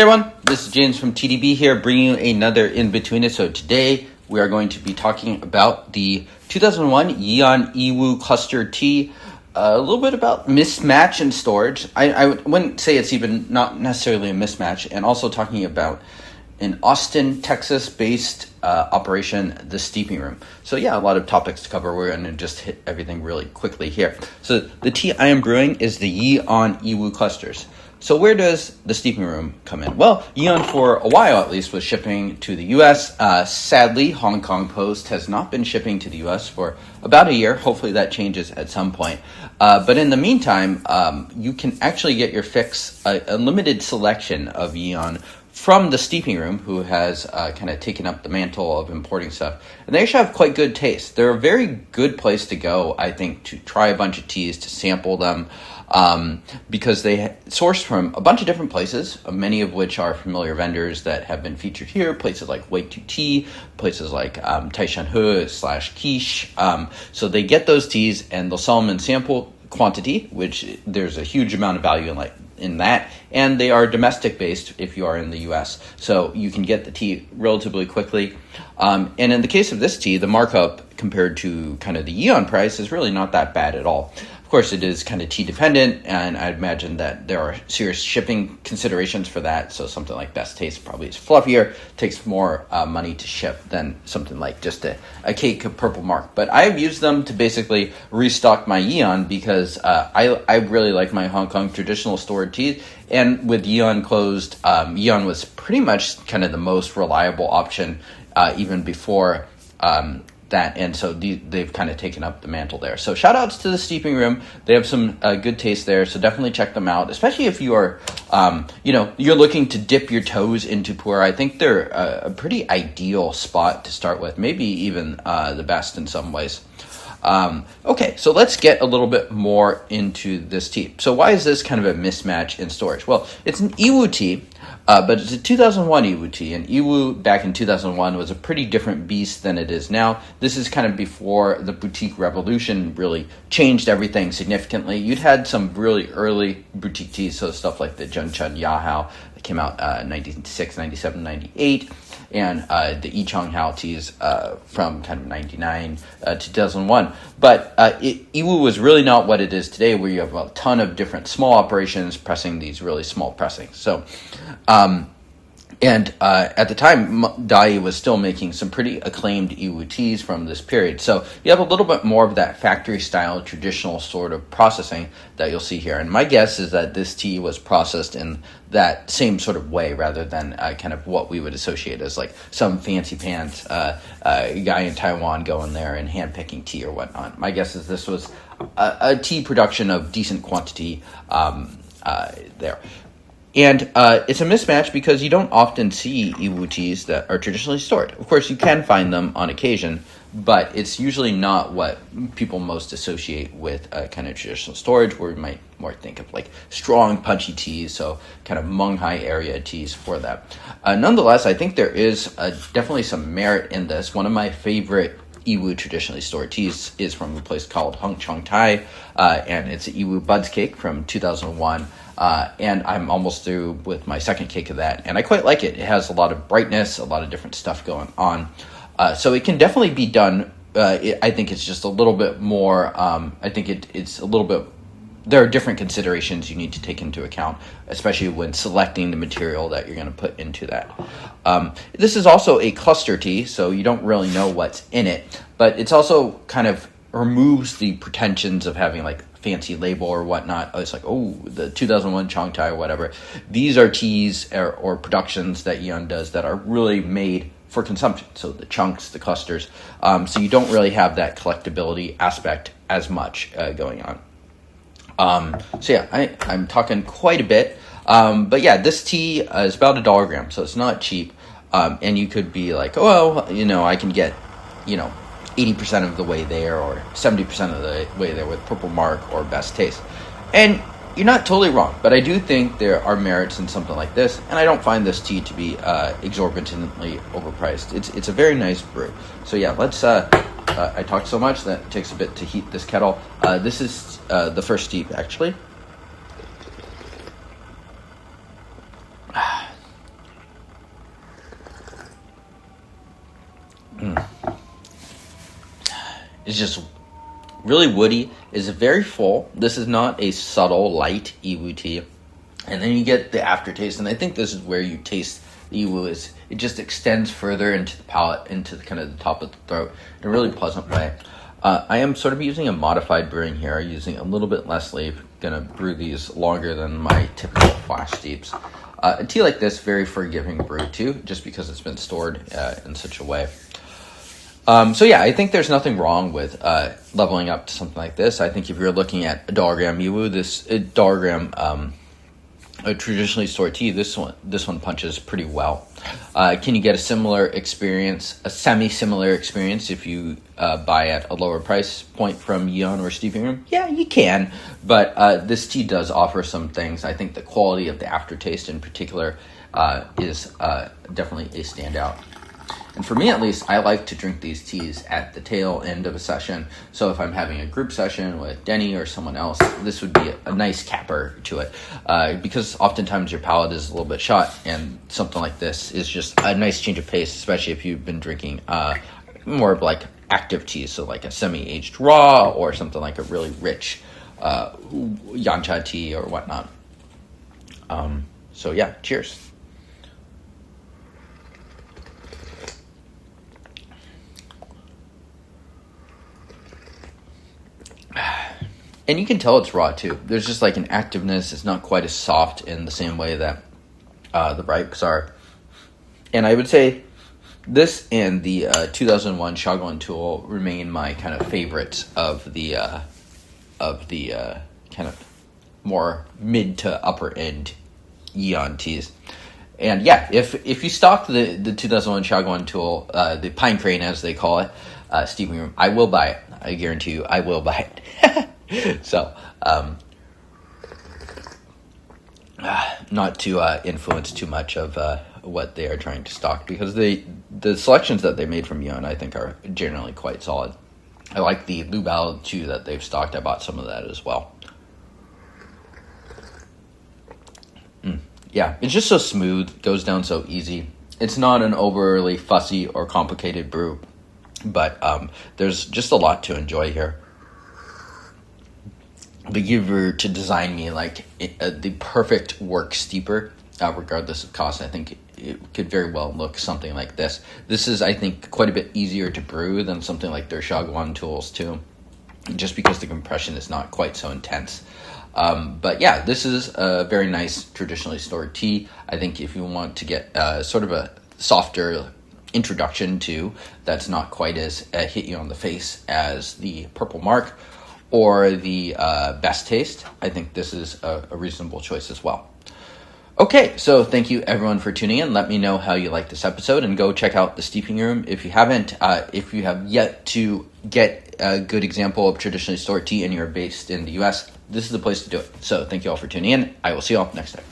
Hey everyone, this is James from TDB here, bringing you another Inbetweenisode. Today we are going to be talking about the 2001 Yee On Yiwu cluster tea, a little bit about mismatch in storage. I wouldn't say it's even not necessarily a mismatch, and also talking about an Austin, Texas-based operation, the steeping room. So yeah, a lot of topics to cover. We're going to just hit everything really quickly here. So the tea I am brewing is the Yee On Yiwu clusters. So where does the steeping room come in? Well, Yee On for a while at least was shipping to the U.S. Sadly, Hong Kong Post has not been shipping to the U.S. for about a year. Hopefully that changes at some point. But in the meantime, you can actually get your fix, a limited selection of Yee On from the steeping room, who has kind of taken up the mantle of importing stuff. And they actually have quite good taste. They're a very good place to go, I think, to try a bunch of teas, to sample them, because they source from a bunch of different places, many of which are familiar vendors that have been featured here, places like Weitu Tea, places like Taishan He / Quiche. So they get those teas and they'll sell them in sample quantity, which there's a huge amount of value in that, and they are domestic based if you are in the US, so you can get the tea relatively quickly. And in the case of this tea, the markup compared to kind of the Yee On price is really not that bad at all. Of course, it is kind of tea dependent, and I'd imagine that there are serious shipping considerations for that. So something like Best Taste probably is fluffier, takes more money to ship than something like just a cake of Purple Mark. But I've used them to basically restock my Yee On because I really like my Hong Kong traditional stored teas. And with Yee On closed, Yee On was pretty much kind of the most reliable option even before that, and so they've kind of taken up the mantle there. So shout outs to the steeping room. They have some good taste there, so definitely check them out, especially if you are you're looking to dip your toes into pu'erh. I think they're a pretty ideal spot to start with, maybe even the best in some ways. Okay, so let's get a little bit more into this tea. So why is this kind of a mismatch in storage? Well, it's an Yiwu tea, but it's a 2001 Yiwu tea, and Yiwu back in 2001 was a pretty different beast than it is now. This is kind of before the boutique revolution really changed everything significantly. You'd had some really early boutique teas, so stuff like the Zhenchen Yahao that came out 96, 97, 98. And the Yichang Hao teas from kind of 99 to 2001. But Yiwu was really not what it is today, where you have a ton of different small operations pressing these really small pressings. So, at the time, Dai was still making some pretty acclaimed Yiwu teas from this period. So you have a little bit more of that factory-style, traditional sort of processing that you'll see here. And my guess is that this tea was processed in that same sort of way, rather than kind of what we would associate as like some fancy pants guy in Taiwan going there and hand-picking tea or whatnot. My guess is this was a tea production of decent quantity there. And it's a mismatch because you don't often see Yiwu teas that are traditionally stored. Of course, you can find them on occasion, but it's usually not what people most associate with kind of traditional storage, where we might more think of like strong, punchy teas, so kind of Munghai area teas for that. Nonetheless, I think there is definitely some merit in this. One of my favorite Yiwu traditionally stored teas is from a place called Hung Chong Tai, and it's a Yiwu Buds Cake from 2001. And I'm almost through with my second cake of that, and I quite like it. It has a lot of brightness, a lot of different stuff going on. So it can definitely be done. I think it's just a little bit more, I think it's a little bit, there are different considerations you need to take into account, especially when selecting the material that you're going to put into that. This is also a cluster tea, so you don't really know what's in it, but it's also kind of removes the pretensions of having like fancy label or whatnot. It's like, oh, the 2001 Chong Tai or whatever. These are teas or productions that Yee On does that are really made for consumption. So the chunks, the clusters. So you don't really have that collectability aspect as much going on. So yeah, I'm talking quite a bit. But yeah, this tea is about $1 a gram, so it's not cheap. And you could be like, oh, well, I can get, 80% of the way there or 70% of the way there with Purple Mark or Best Taste. And you're not totally wrong, but I do think there are merits in something like this, and I don't find this tea to be exorbitantly overpriced. It's a very nice brew. So yeah, let's, I talked so much that it takes a bit to heat this kettle. This is the first steep, actually. is just really woody, is very full. This is not a subtle, light Yiwu tea. And then you get the aftertaste, and I think this is where you taste the Yiwu. Is it just extends further into the palate, into the kind of the top of the throat in a really pleasant way. I am sort of using a modified brewing here, using a little bit less leaf. Gonna brew these longer than my typical flash steeps. A tea like this, very forgiving brew too, just because it's been stored in such a way. So yeah, I think there's nothing wrong with leveling up to something like this. I think if you're looking at a $1 Yiwu, this $1 a traditionally stored tea, this one punches pretty well. Can you get a similar experience, a semi-similar experience, if you buy at a lower price point from Yee On or Steeping Room? Yeah, you can, but this tea does offer some things. I think the quality of the aftertaste in particular is definitely a standout. And for me, at least, I like to drink these teas at the tail end of a session. So if I'm having a group session with Denny or someone else, this would be a nice capper to it. Because oftentimes your palate is a little bit shot, and something like this is just a nice change of pace, especially if you've been drinking more of like active teas, so like a semi-aged raw or something like a really rich yancha tea or whatnot. So yeah, cheers. And you can tell it's raw too. There's just like an activeness. It's not quite as soft in the same way that the ripes are. And I would say this and the 2001 Shotgun Tool remain my kind of favorites of the kind of more mid to upper end Yee On teas. And yeah, if you stock the 2001 Shotgun Tool, the Pine Crane as they call it, Steeping Room, I will buy it. I guarantee you, I will buy it. So, not to influence too much of what they are trying to stock, because the selections that they made from Yee On, I think, are generally quite solid. I like the Lubal too that they've stocked. I bought some of that as well. Yeah, it's just so smooth, goes down so easy. It's not an overly fussy or complicated brew, but there's just a lot to enjoy here. But if you were to design me like the perfect work steeper, regardless of cost, I think it could very well look something like this. This is, I think, quite a bit easier to brew than something like their Shagwan tools too, just because the compression is not quite so intense. But yeah, this is a very nice traditionally stored tea. I think if you want to get sort of a softer introduction to, that's not quite as hit you on the face as the Purple Mark or the Best Taste, I think this is a reasonable choice as well. Okay, so thank you everyone for tuning in. Let me know how you like this episode, and go check out the Steeping Room if you haven't. If you have yet to get a good example of traditionally stored tea and you're based in the US, this is the place to do it. So thank you all for tuning in. I will see you all next time. Cheers.